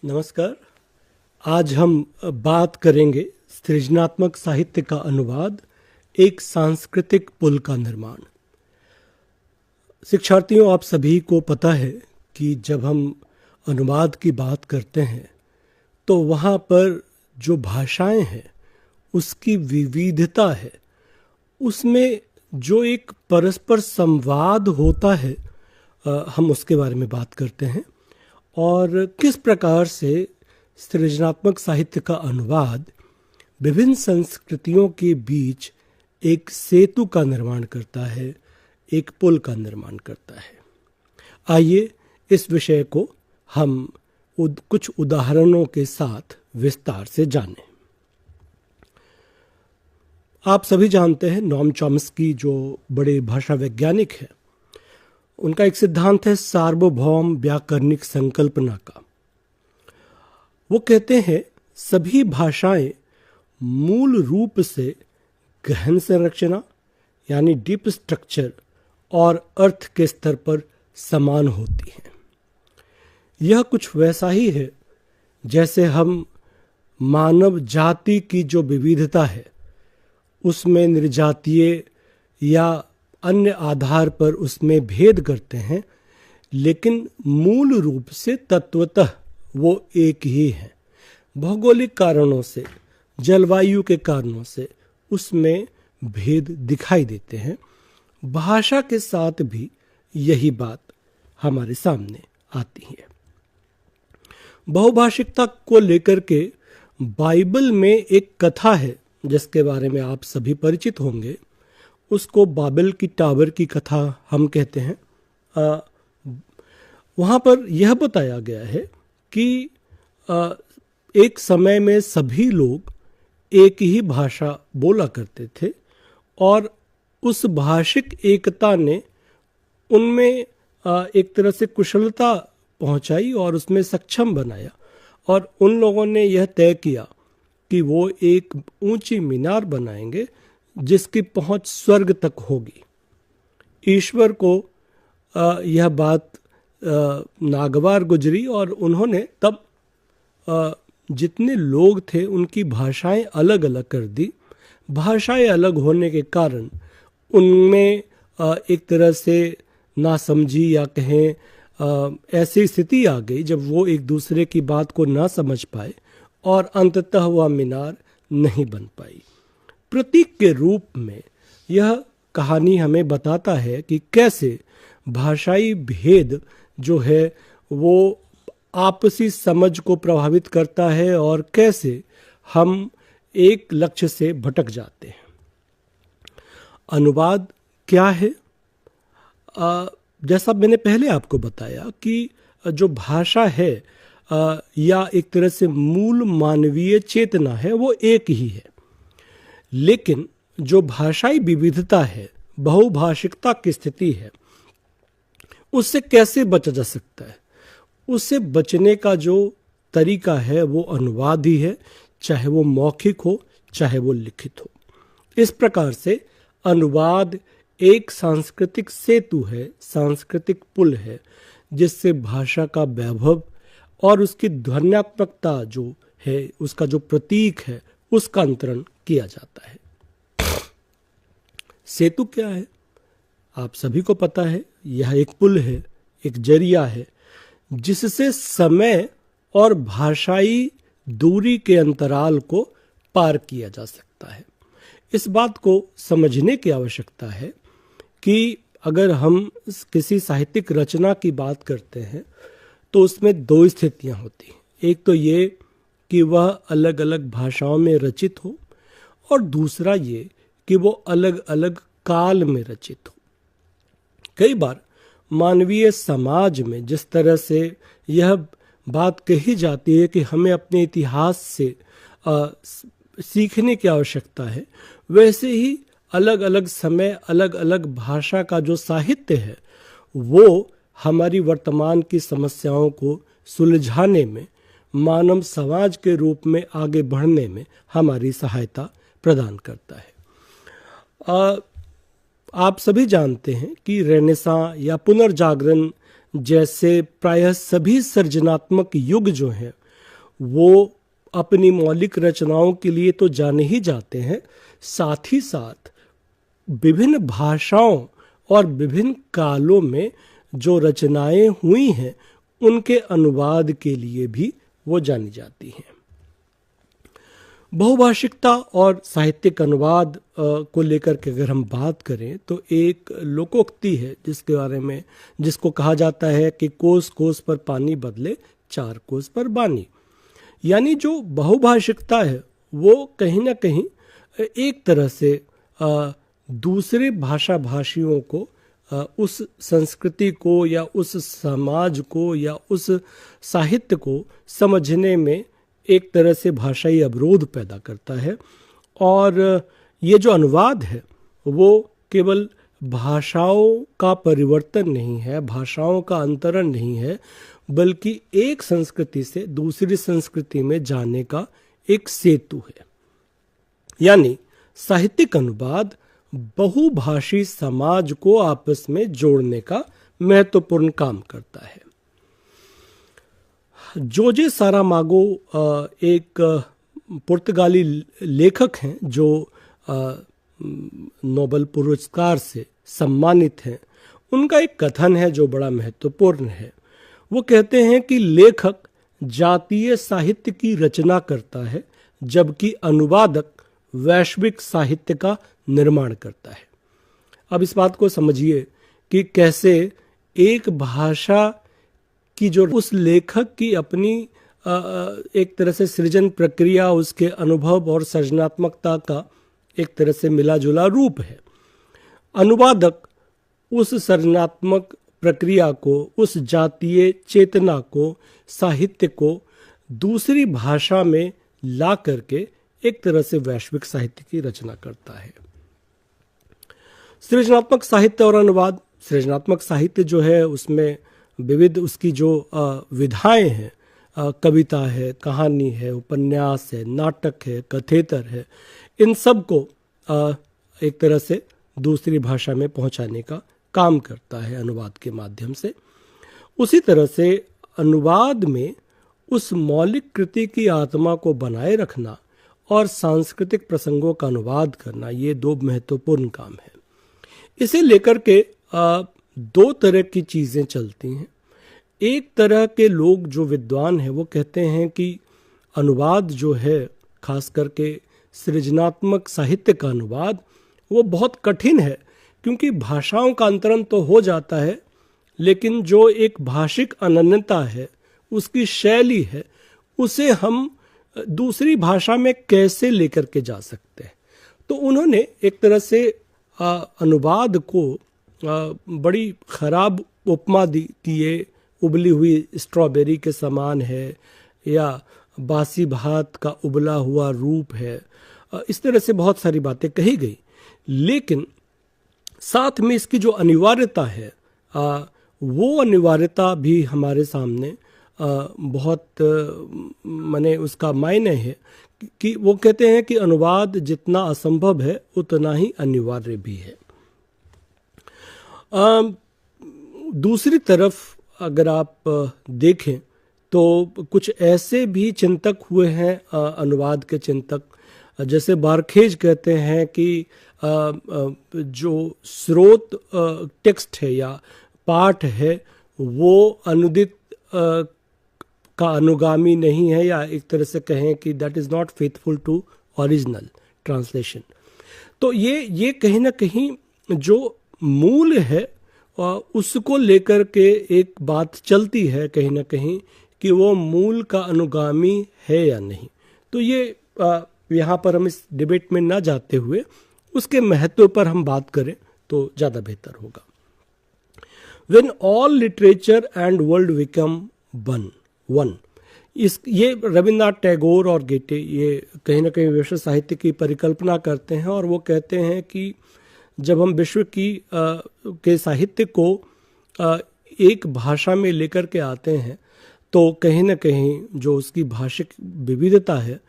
नमस्कार। आज हम बात करेंगे सृजनात्मक साहित्य का अनुवाद, एक सांस्कृतिक पुल का निर्माण। शिक्षार्थियों, आप सभी को पता है कि जब हम अनुवाद की बात करते हैं तो वहाँ पर जो भाषाएं हैं उसकी विविधता है, उसमें जो एक परस्पर संवाद होता है, हम उसके बारे में बात करते हैं और किस प्रकार से सृजनात्मक साहित्य का अनुवाद विभिन्न संस्कृतियों के बीच एक सेतु का निर्माण करता है, एक पुल का निर्माण करता है। आइए इस विषय को हम कुछ उदाहरणों के साथ विस्तार से जानें। आप सभी जानते हैं नॉम चॉम्स्की जो बड़े भाषा वैज्ञानिक हैं, उनका एक सिद्धांत है सार्वभौम व्याकरणिक संकल्पना का। वो कहते हैं सभी भाषाएं मूल रूप से गहन संरचना यानी डीप स्ट्रक्चर और अर्थ के स्तर पर समान होती हैं। यह कुछ वैसा ही है जैसे हम मानव जाति की जो विविधता है उसमें निर्जातीय या अन्य आधार पर उसमें भेद करते हैं, लेकिन मूल रूप से तत्वतः वो एक ही है। भौगोलिक कारणों से, जलवायु के कारणों से उसमें भेद दिखाई देते हैं। भाषा के साथ भी यही बात हमारे सामने आती है। बहुभाषिकता को लेकर के बाइबल में एक कथा है जिसके बारे में आप सभी परिचित होंगे। उसको बाबेल की टावर की कथा हम कहते हैं। वहाँ पर यह बताया गया है कि एक समय में सभी लोग एक ही भाषा बोला करते थे और उस भाषिक एकता ने उनमें एक तरह से कुशलता पहुंचाई और उसमें सक्षम बनाया, और उन लोगों ने यह तय किया कि वो एक ऊंची मीनार बनाएंगे जिसकी पहुंच स्वर्ग तक होगी। ईश्वर को यह बात नागवार गुजरी और उन्होंने तब जितने लोग थे उनकी भाषाएं अलग अलग कर दी। भाषाएं अलग होने के कारण उनमें एक तरह से नासमझी या कहें ऐसी स्थिति आ गई जब वो एक दूसरे की बात को ना समझ पाए और अंततः वह मीनार नहीं बन पाई। प्रतीक के रूप में यह कहानी हमें बताता है कि कैसे भाषाई भेद जो है वो आपसी समझ को प्रभावित करता है और कैसे हम एक लक्ष्य से भटक जाते हैं। अनुवाद क्या है? जैसा मैंने पहले आपको बताया कि जो भाषा है या एक तरह से मूल मानवीय चेतना है वो एक ही है, लेकिन जो भाषाई विविधता है, बहुभाषिकता की स्थिति है, उससे कैसे बचा जा सकता है? उससे बचने का जो तरीका है वो अनुवाद ही है, चाहे वो मौखिक हो चाहे वो लिखित हो। इस प्रकार से अनुवाद एक सांस्कृतिक सेतु है, सांस्कृतिक पुल है, जिससे भाषा का वैभव और उसकी ध्वन्यात्मकता जो है, उसका जो प्रतीक है, उसका अंतरण किया जाता है। सेतु क्या है? आप सभी को पता है, यह एक पुल है, एक जरिया है जिससे समय और भाषाई दूरी के अंतराल को पार किया जा सकता है। इस बात को समझने की आवश्यकता है कि अगर हम किसी साहित्यिक रचना की बात करते हैं तो उसमें दो स्थितियां होती हैं। एक तो ये कि वह अलग अलग भाषाओं में रचित हो, और दूसरा ये कि वो अलग अलग काल में रचित हो। कई बार मानवीय समाज में जिस तरह से यह बात कही जाती है कि हमें अपने इतिहास से सीखने की आवश्यकता है, वैसे ही अलग अलग समय अलग अलग भाषा का जो साहित्य है वो हमारी वर्तमान की समस्याओं को सुलझाने में, मानव समाज के रूप में आगे बढ़ने में हमारी सहायता प्रदान करता है। आप सभी जानते हैं कि रेनेसां या पुनर्जागरण जैसे प्रायः सभी सृजनात्मक युग जो हैं वो अपनी मौलिक रचनाओं के लिए तो जाने ही जाते हैं, साथ ही साथ विभिन्न भाषाओं और विभिन्न कालों में जो रचनाएं हुई हैं उनके अनुवाद के लिए भी वो जानी जाती हैं। बहुभाषिकता और साहित्यिक अनुवाद को लेकर के अगर हम बात करें तो एक लोकोक्ति है जिसके बारे में, जिसको कहा जाता है कि कोस कोस पर पानी बदले, चार कोस पर बानी। यानी जो बहुभाषिकता है वो कहीं ना कहीं एक तरह से दूसरे भाषा भाषियों को उस संस्कृति को या उस समाज को या उस साहित्य को समझने में एक तरह से भाषाई अवरोध पैदा करता है। और ये जो अनुवाद है वो केवल भाषाओं का परिवर्तन नहीं है, भाषाओं का अंतरण नहीं है, बल्कि एक संस्कृति से दूसरी संस्कृति में जाने का एक सेतु है। यानी साहित्यिक अनुवाद बहुभाषी समाज को आपस में जोड़ने का महत्वपूर्ण काम करता है। जोजे सारामागो एक पुर्तगाली लेखक हैं जो नोबेल पुरस्कार से सम्मानित हैं। उनका एक कथन है जो बड़ा महत्वपूर्ण है। वो कहते हैं कि लेखक जातीय साहित्य की रचना करता है जबकि अनुवादक वैश्विक साहित्य का निर्माण करता है। अब इस बात को समझिए कि कैसे एक भाषा की जो उस लेखक की अपनी एक तरह से सृजन प्रक्रिया, उसके अनुभव और सृजनात्मकता का एक तरह से मिला जुला रूप है। अनुवादक उस सृजनात्मक प्रक्रिया को, उस जातीय चेतना को, साहित्य को दूसरी भाषा में ला करके एक तरह से वैश्विक साहित्य की रचना करता है। सृजनात्मक साहित्य और अनुवाद, सृजनात्मक साहित्य जो है उसमें विविध उसकी जो विधाएं हैं, कविता है, कहानी है, उपन्यास है, नाटक है, कथेतर है, इन सब को एक तरह से दूसरी भाषा में पहुंचाने का काम करता है अनुवाद के माध्यम से। उसी तरह से अनुवाद में उस मौलिक कृति की आत्मा को बनाए रखना और सांस्कृतिक प्रसंगों का अनुवाद करना, ये दो महत्वपूर्ण काम है। इसे लेकर के दो तरह की चीज़ें चलती हैं। एक तरह के लोग जो विद्वान हैं वो कहते हैं कि अनुवाद जो है, खास करके सृजनात्मक साहित्य का अनुवाद, वो बहुत कठिन है क्योंकि भाषाओं का अंतरण तो हो जाता है, लेकिन जो एक भाषिक अनन्यता है, उसकी शैली है, उसे हम दूसरी भाषा में कैसे लेकर के जा सकते हैं। तो उन्होंने एक तरह से अनुवाद को बड़ी खराब उपमा दी कि ये उबली हुई स्ट्रॉबेरी के समान है या बासी भात का उबला हुआ रूप है। इस तरह से बहुत सारी बातें कही गई, लेकिन साथ में इसकी जो अनिवार्यता है वो अनिवार्यता भी हमारे सामने बहुत माने उसका मायने है कि वो कहते हैं कि अनुवाद जितना असंभव है उतना ही अनिवार्य भी है। दूसरी तरफ अगर आप देखें तो कुछ ऐसे भी चिंतक हुए हैं, अनुवाद के चिंतक, जैसे बारखेज कहते हैं कि जो स्रोत टेक्स्ट है या पाठ है वो अनुदित का अनुगामी नहीं है, या एक तरह से कहें कि that is not faithful to original translation. तो ये कहीं ना कहीं जो मूल है उसको लेकर के एक बात चलती है कहीं ना कहीं कि वो मूल का अनुगामी है या नहीं। तो ये यहाँ पर हम इस डिबेट में ना जाते हुए उसके महत्व पर हम बात करें तो ज़्यादा बेहतर होगा। When all literature and world become one, ये रविन्द्रनाथ टैगोर और गेटे ये कहीं ना कहीं विश्व साहित्य की परिकल्पना करते हैं, और वो कहते हैं कि जब हम विश्व के साहित्य को एक भाषा में लेकर के आते हैं तो कहीं ना कहीं जो उसकी भाषिक विविधता है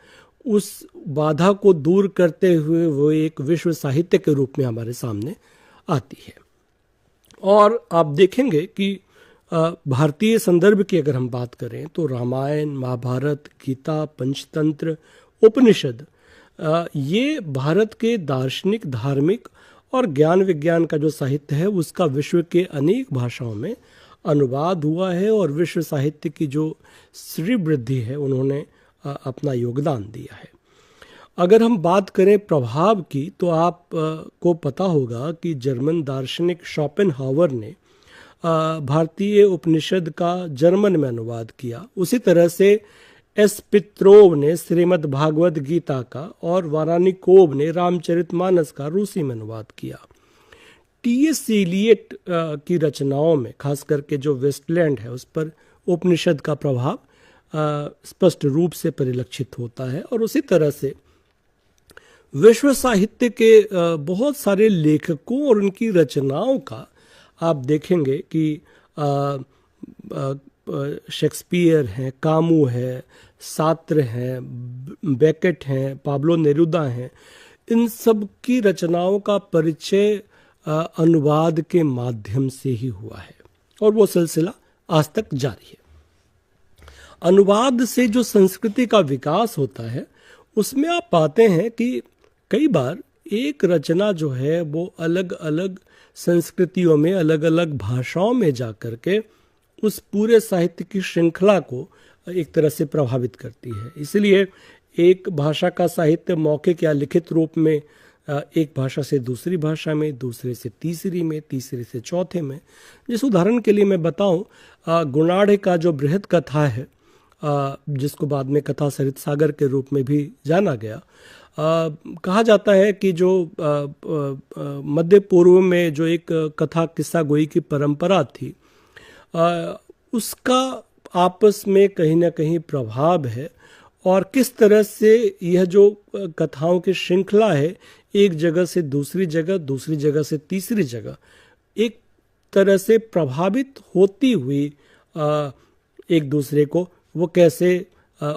उस बाधा को दूर करते हुए वो एक विश्व साहित्य के रूप में हमारे सामने आती है। और आप देखेंगे कि भारतीय संदर्भ की अगर हम बात करें तो रामायण, महाभारत, गीता, पंचतंत्र, उपनिषद, ये भारत के दार्शनिक, धार्मिक और ज्ञान विज्ञान का जो साहित्य है उसका विश्व के अनेक भाषाओं में अनुवाद हुआ है और विश्व साहित्य की जो श्रीवृद्धि है उन्होंने अपना योगदान दिया है। अगर हम बात करें प्रभाव की तो आप को पता होगा कि जर्मन दार्शनिक शोपेनहावर ने भारतीय उपनिषद का जर्मन में अनुवाद किया। उसी तरह से एस पित्रोव ने श्रीमद् भागवत गीता का और वारानिकोव ने रामचरितमानस का रूसी में अनुवाद किया। टी.एस. इलियट की रचनाओं में खास करके जो वेस्टलैंड है उस पर उपनिषद का प्रभाव स्पष्ट रूप से परिलक्षित होता है। और उसी तरह से विश्व साहित्य के बहुत सारे लेखकों और उनकी रचनाओं का आप देखेंगे कि शेक्सपियर हैं, कामू है, सात्र हैं, बेकेट हैं, पाब्लो नेरुदा हैं, इन सब की रचनाओं का परिचय अनुवाद के माध्यम से ही हुआ है और वो सिलसिला आज तक जारी है। अनुवाद से जो संस्कृति का विकास होता है उसमें आप पाते हैं कि कई बार एक रचना जो है वो अलग अलग संस्कृतियों में, अलग अलग भाषाओं में जा कर के उस पूरे साहित्य की श्रृंखला को एक तरह से प्रभावित करती है। इसलिए एक भाषा का साहित्य मौखिक या लिखित रूप में एक भाषा से दूसरी भाषा में, दूसरे से तीसरी में, तीसरे से चौथे में, जिस उदाहरण के लिए मैं बताऊं, गुणाढ़ का जो बृहद कथा है जिसको बाद में कथा सरित सागर के रूप में भी जाना गया, कहा जाता है कि जो मध्य पूर्व में जो एक कथा किस्सा गोई की परंपरा थी उसका आपस में कहीं ना कहीं प्रभाव है और किस तरह से यह जो कथाओं की श्रृंखला है एक जगह से दूसरी जगह, दूसरी जगह से तीसरी जगह एक तरह से प्रभावित होती हुई एक दूसरे को वो कैसे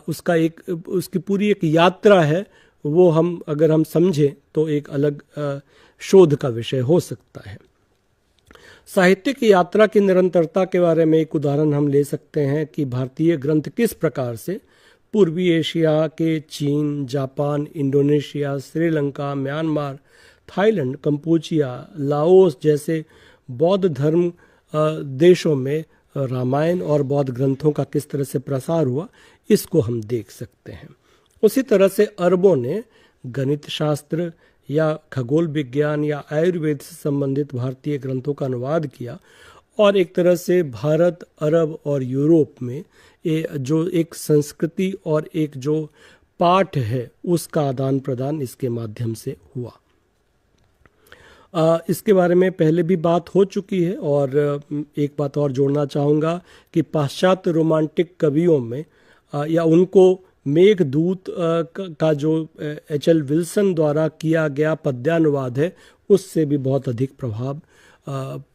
उसका एक उसकी पूरी एक यात्रा है, वो अगर हम समझें तो एक अलग शोध का विषय हो सकता है। साहित्यिक यात्रा की निरंतरता के बारे में एक उदाहरण हम ले सकते हैं कि भारतीय ग्रंथ किस प्रकार से पूर्वी एशिया के चीन, Japan, Indonesia, Sri Lanka, Myanmar, Thailand, Kampuchea, Laos जैसे बौद्ध धर्म देशों में रामायण और बौद्ध ग्रंथों का किस तरह से प्रसार हुआ, इसको हम देख सकते हैं। उसी तरह से अरबों ने गणित शास्त्र या खगोल विज्ञान या आयुर्वेद से संबंधित भारतीय ग्रंथों का अनुवाद किया और एक तरह से भारत, अरब और यूरोप में जो एक संस्कृति और एक जो पाठ है उसका आदान प्रदान इसके माध्यम से हुआ। इसके बारे में पहले भी बात हो चुकी है और एक बात और जोड़ना चाहूँगा कि पाश्चात्य रोमांटिक कवियों में या उनको मेघदूत का जो एच.एल. विल्सन द्वारा किया गया पद्यानुवाद है उससे भी बहुत अधिक प्रभाव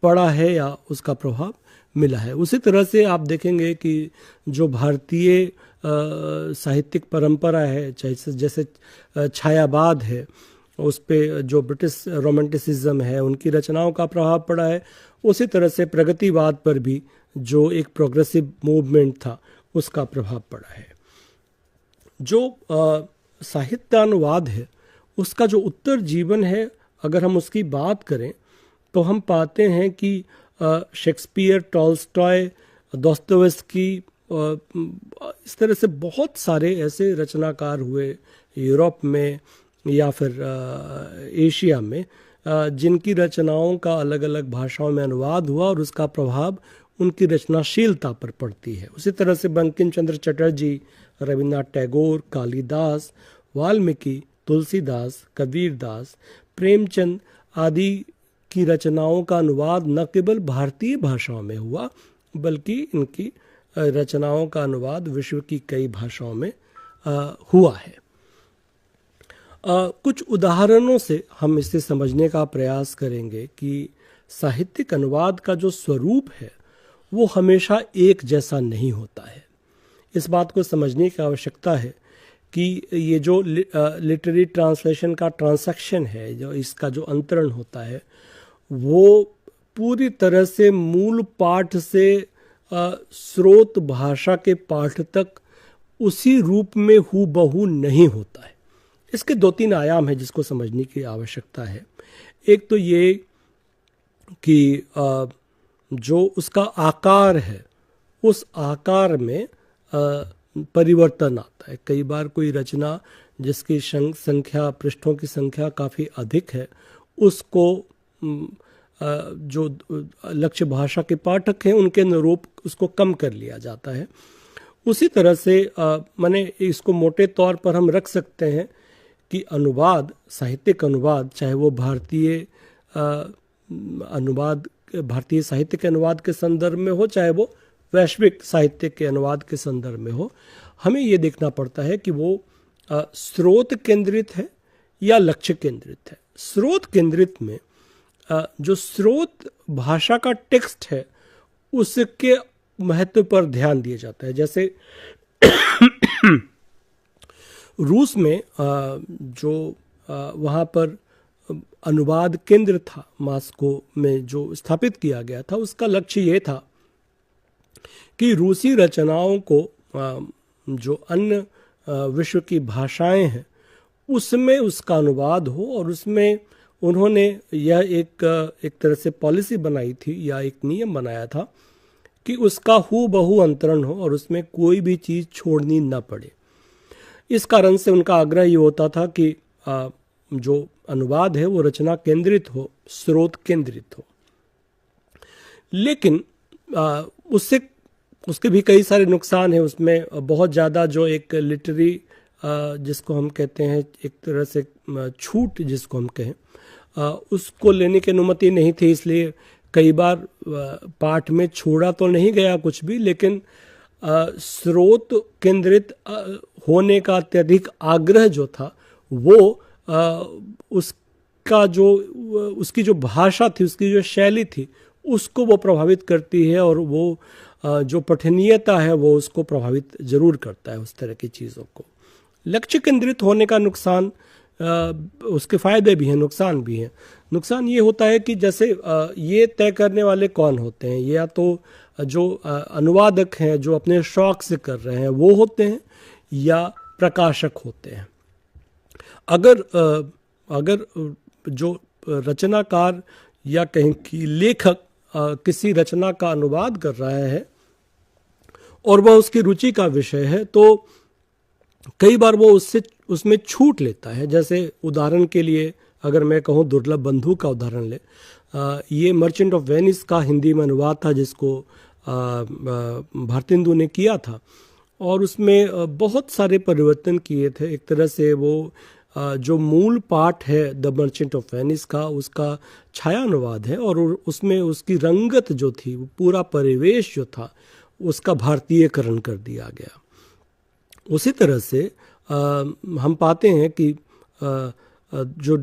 पड़ा है या उसका प्रभाव मिला है। उसी तरह से आप देखेंगे कि जो भारतीय साहित्यिक परंपरा है, जैसे छायावाद है, उस पे जो ब्रिटिश रोमांटिसिज्म है उनकी रचनाओं का प्रभाव पड़ा है। उसी तरह से प्रगतिवाद पर भी जो एक प्रोग्रेसिव मूवमेंट था उसका प्रभाव पड़ा है। जो साहित्यानुवाद है उसका जो उत्तर जीवन है, अगर हम उसकी बात करें तो हम पाते हैं कि शेक्सपियर, टॉल्स्टॉय, दोस्तोयेव्स्की, इस तरह से बहुत सारे ऐसे रचनाकार हुए यूरोप में या फिर एशिया में जिनकी रचनाओं का अलग अलग भाषाओं में अनुवाद हुआ और उसका प्रभाव उनकी रचनाशीलता पर पड़ती है। उसी तरह से बंकिम चंद्र चटर्जी, रविन्द्रनाथ टैगोर, कालिदास, वाल्मीकि, तुलसीदास, कबीरदास, प्रेमचंद आदि की रचनाओं का अनुवाद न केवल भारतीय भाषाओं में हुआ बल्कि इनकी रचनाओं का अनुवाद विश्व की कई भाषाओं में हुआ है। कुछ उदाहरणों से हम इसे समझने का प्रयास करेंगे कि साहित्यिक अनुवाद का जो स्वरूप है वो हमेशा एक जैसा नहीं होता है। इस बात को समझने की आवश्यकता है कि ये जो लिटरेरी ट्रांसलेशन का ट्रांसैक्शन है, जो इसका जो अंतरण होता है, वो पूरी तरह से मूल पाठ से स्रोत भाषा के पाठ तक उसी रूप में हूबहू नहीं होता है। इसके 2-3 आयाम हैं जिसको समझने की आवश्यकता है। एक तो ये कि जो उसका आकार है उस आकार में परिवर्तन आता है। कई बार कोई रचना जिसकी संख्या, पृष्ठों की संख्या काफ़ी अधिक है, उसको जो लक्ष्य भाषा के पाठक हैं उनके अनुरूप उसको कम कर लिया जाता है। उसी तरह से माने इसको मोटे तौर पर हम रख सकते हैं कि अनुवाद, साहित्यिक अनुवाद, चाहे वो भारतीय अनुवाद, भारतीय साहित्य के अनुवाद के संदर्भ में हो, चाहे वो वैश्विक साहित्य के अनुवाद के संदर्भ में हो, हमें ये देखना पड़ता है कि वो स्रोत केंद्रित है या लक्ष्य केंद्रित है। स्रोत केंद्रित में जो स्रोत भाषा का टेक्स्ट है उसके महत्व पर ध्यान दिया जाता है। जैसे रूस में जो वहाँ पर अनुवाद केंद्र था, मॉस्को में जो स्थापित किया गया था, उसका लक्ष्य ये था कि रूसी रचनाओं को जो अन्य विश्व की भाषाएं हैं उसमें उसका अनुवाद हो, और उसमें उन्होंने यह एक तरह से पॉलिसी बनाई थी या एक नियम बनाया था कि उसका हूबहू अंतरण हो और उसमें कोई भी चीज़ छोड़नी न पड़े। इस कारण से उनका आग्रह ये होता था कि जो अनुवाद है वो रचना केंद्रित हो, स्रोत केंद्रित हो। लेकिन उसके भी कई सारे नुकसान हैं। उसमें बहुत ज़्यादा जो एक लिटरेरी जिसको हम कहते हैं, एक तरह से छूट जिसको हम कहें, उसको लेने की अनुमति नहीं थी। इसलिए कई बार पाठ में छोड़ा तो नहीं गया कुछ भी, लेकिन स्रोत केंद्रित होने का अत्यधिक आग्रह जो था वो उसकी जो भाषा थी, उसकी जो शैली थी, उसको वो प्रभावित करती है, और वो जो पठनीयता है वो उसको प्रभावित जरूर करता है, उस तरह की चीज़ों को। लक्ष्य केंद्रित होने का नुकसान, उसके फायदे भी हैं, नुकसान भी हैं। नुकसान ये होता है कि जैसे ये तय करने वाले कौन होते हैं, या तो जो अनुवादक हैं जो अपने शौक से कर रहे हैं वो होते हैं, या प्रकाशक होते हैं। अगर जो रचनाकार या कहीं की लेखक किसी रचना का अनुवाद कर रहा है और वह उसकी रुचि का विषय है, तो कई बार वो उसमें छूट लेता है। जैसे उदाहरण के लिए अगर मैं कहूँ दुर्लभ बंधु का उदाहरण ले, ये मर्चेंट ऑफ वेनिस का हिंदी में अनुवाद था जिसको भारतेंदु ने किया था, और उसमें बहुत सारे परिवर्तन किए थे। एक तरह से वो जो मूल पाठ है द मर्चेंट ऑफ वेनिस का, उसका छाया अनुवाद है, और उसमें उसकी रंगत जो थी, वो पूरा परिवेश जो था उसका भारतीयकरण कर दिया गया। उसी तरह से हम पाते हैं कि जो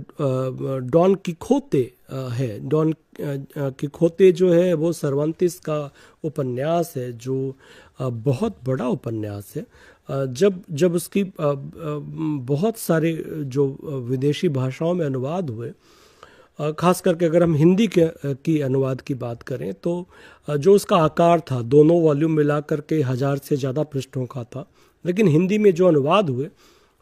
डॉन किखोते है, डॉन किखोते जो है वो सर्वांतिस का उपन्यास है, जो बहुत बड़ा उपन्यास है। जब उसकी बहुत सारे जो विदेशी भाषाओं में अनुवाद हुए, खास करके अगर हम हिंदी की अनुवाद की बात करें, तो जो उसका आकार था, दोनों वॉल्यूम मिला करके 1000 से ज़्यादा पृष्ठों का था, लेकिन हिंदी में जो अनुवाद हुए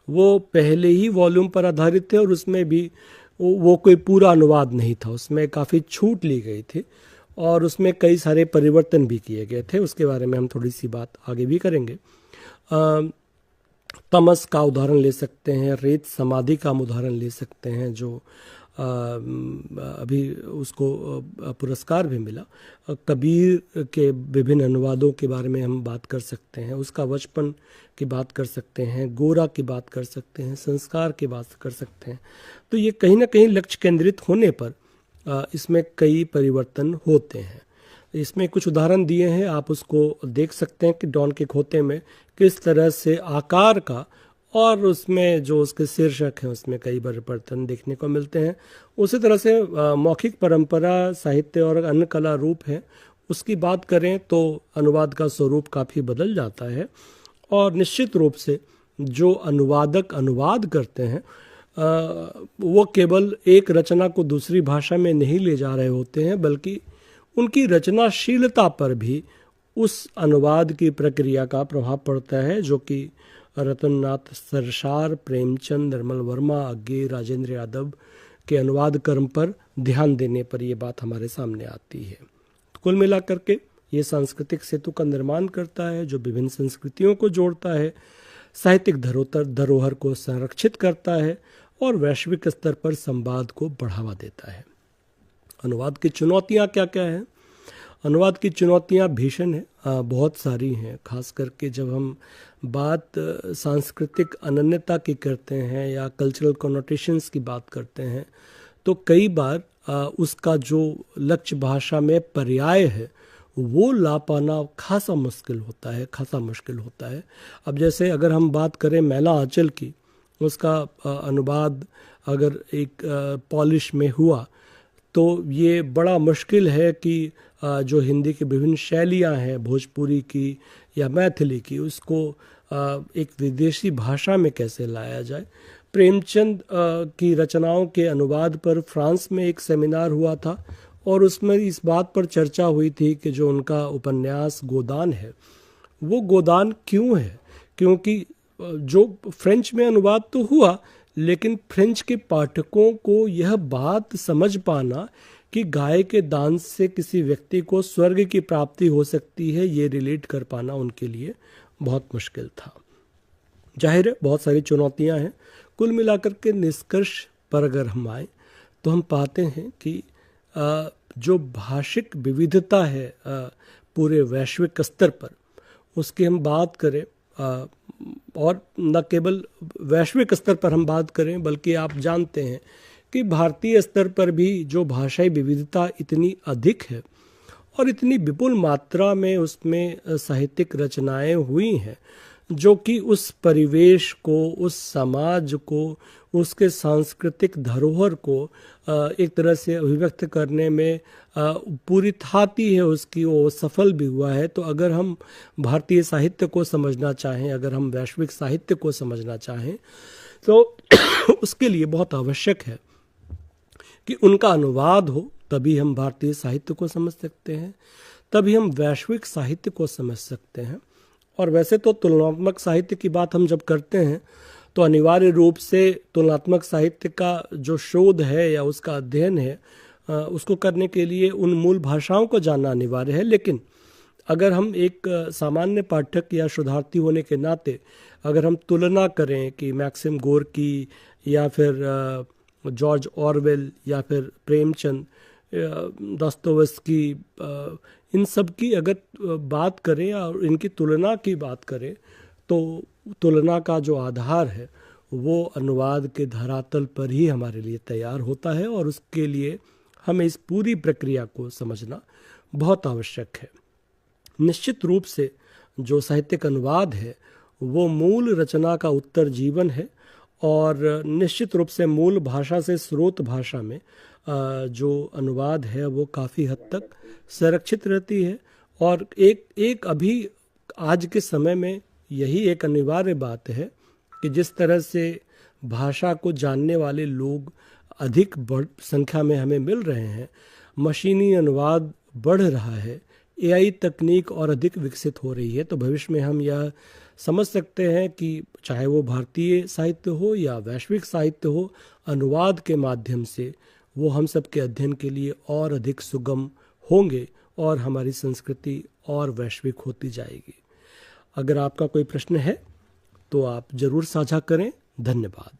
वो पहले ही वॉल्यूम पर आधारित थे, और उसमें भी वो कोई पूरा अनुवाद नहीं था, उसमें काफ़ी छूट ली गई थी, और उसमें कई सारे परिवर्तन भी किए गए थे। उसके बारे में हम थोड़ी सी बात आगे भी करेंगे। तमस का उदाहरण ले सकते हैं, रेत समाधि का हम उदाहरण ले सकते हैं, जो अभी उसको पुरस्कार भी मिला। कबीर के विभिन्न अनुवादों के बारे में हम बात कर सकते हैं, उसका बचपन की बात कर सकते हैं, गोरा की बात कर सकते हैं, संस्कार की बात कर सकते हैं। तो ये कहीं ना कहीं लक्ष्य केंद्रित होने पर इसमें कई परिवर्तन होते हैं। इसमें कुछ उदाहरण दिए हैं, आप उसको देख सकते हैं कि डॉन किखोते में किस तरह से आकार का और उसमें जो उसके शीर्षक हैं उसमें कई परिवर्तन देखने को मिलते हैं। उसी तरह से मौखिक परंपरा, साहित्य और अन्य कला रूप हैं, उसकी बात करें तो अनुवाद का स्वरूप काफ़ी बदल जाता है, और निश्चित रूप से जो अनुवादक अनुवाद करते हैं वो केवल एक रचना को दूसरी भाषा में नहीं ले जा रहे होते हैं, बल्कि उनकी रचनाशीलता पर भी उस अनुवाद की प्रक्रिया का प्रभाव पड़ता है जो कि रतननाथ सरसार, प्रेमचंद, निर्मल वर्मा, अज्ञे, राजेंद्र यादव के अनुवाद कर्म पर ध्यान देने पर यह बात हमारे सामने आती है। कुल मिलाकर के ये सांस्कृतिक सेतु का निर्माण करता है जो विभिन्न संस्कृतियों को जोड़ता है, साहित्यिक धरोहर को संरक्षित करता है और वैश्विक स्तर पर संवाद को बढ़ावा देता है। अनुवाद की चुनौतियाँ क्या क्या हैं? अनुवाद की चुनौतियाँ भीषण हैं, बहुत सारी हैं। खास करके जब हम बात सांस्कृतिक अनन्यता की करते हैं या कल्चरल कॉनोटेशंस की बात करते हैं तो कई बार उसका जो लक्ष्य भाषा में पर्याय है वो ला पाना खासा मुश्किल होता है। अब जैसे अगर हम बात करें मैला आंचल की, उसका अनुवाद अगर एक पॉलिश में हुआ तो ये बड़ा मुश्किल है कि जो हिंदी की विभिन्न शैलियाँ हैं, भोजपुरी की या मैथिली की, उसको एक विदेशी भाषा में कैसे लाया जाए। प्रेमचंद की रचनाओं के अनुवाद पर फ्रांस में एक सेमिनार हुआ था और उसमें इस बात पर चर्चा हुई थी कि जो उनका उपन्यास गोदान है वो गोदान क्यों है, क्योंकि जो फ्रेंच में अनुवाद तो हुआ लेकिन फ्रेंच के पाठकों को यह बात समझ पाना कि गाय के दान से किसी व्यक्ति को स्वर्ग की प्राप्ति हो सकती है, ये रिलेट कर पाना उनके लिए बहुत मुश्किल था। जाहिर है बहुत सारी चुनौतियां हैं। कुल मिलाकर के निष्कर्ष पर अगर हम आए तो हम पाते हैं कि जो भाषिक विविधता है पूरे वैश्विक स्तर पर, उसकी हम बात करें और न केवल वैश्विक स्तर पर हम बात करें बल्कि आप जानते हैं कि भारतीय स्तर पर भी जो भाषाई विविधता इतनी अधिक है और इतनी विपुल मात्रा में उसमें साहित्यिक रचनाएं हुई हैं जो कि उस परिवेश को, उस समाज को, उसके सांस्कृतिक धरोहर को एक तरह से अभिव्यक्त करने में पूरी थाती है उसकी, वो सफल भी हुआ है। तो अगर हम भारतीय साहित्य को समझना चाहें, अगर हम वैश्विक साहित्य को समझना चाहें तो उसके लिए बहुत आवश्यक है कि उनका अनुवाद हो, तभी हम भारतीय साहित्य को समझ सकते हैं, तभी हम वैश्विक साहित्य को समझ सकते हैं। और वैसे तो तुलनात्मक साहित्य की बात हम जब करते हैं तो अनिवार्य रूप से तुलनात्मक साहित्य का जो शोध है या उसका अध्ययन है उसको करने के लिए उन मूल भाषाओं को जानना अनिवार्य है। लेकिन अगर हम एक सामान्य पाठक या शोधार्थी होने के नाते अगर हम तुलना करें कि मैक्सिम गोर्की या फिर जॉर्ज ऑरवेल या फिर प्रेमचंद, दोस्तोयेवस्की, इन सब की अगर बात करें और इनकी तुलना की बात करें तो तुलना का जो आधार है वो अनुवाद के धरातल पर ही हमारे लिए तैयार होता है और उसके लिए हमें इस पूरी प्रक्रिया को समझना बहुत आवश्यक है। निश्चित रूप से जो साहित्यिक अनुवाद है वो मूल रचना का उत्तर जीवन है और निश्चित रूप से मूल भाषा से स्रोत भाषा में जो अनुवाद है वो काफ़ी हद तक संरक्षित रहती है। और एक अभी आज के समय में यही एक अनिवार्य बात है कि जिस तरह से भाषा को जानने वाले लोग अधिक संख्या में हमें मिल रहे हैं, मशीनी अनुवाद बढ़ रहा है, एआई तकनीक और अधिक विकसित हो रही है, तो भविष्य में हम यह समझ सकते हैं कि चाहे वो भारतीय साहित्य हो या वैश्विक साहित्य हो, अनुवाद के माध्यम से वो हम सब के अध्ययन के लिए और अधिक सुगम होंगे और हमारी संस्कृति और वैश्विक होती जाएगी। अगर आपका कोई प्रश्न है तो आप ज़रूर साझा करें। धन्यवाद।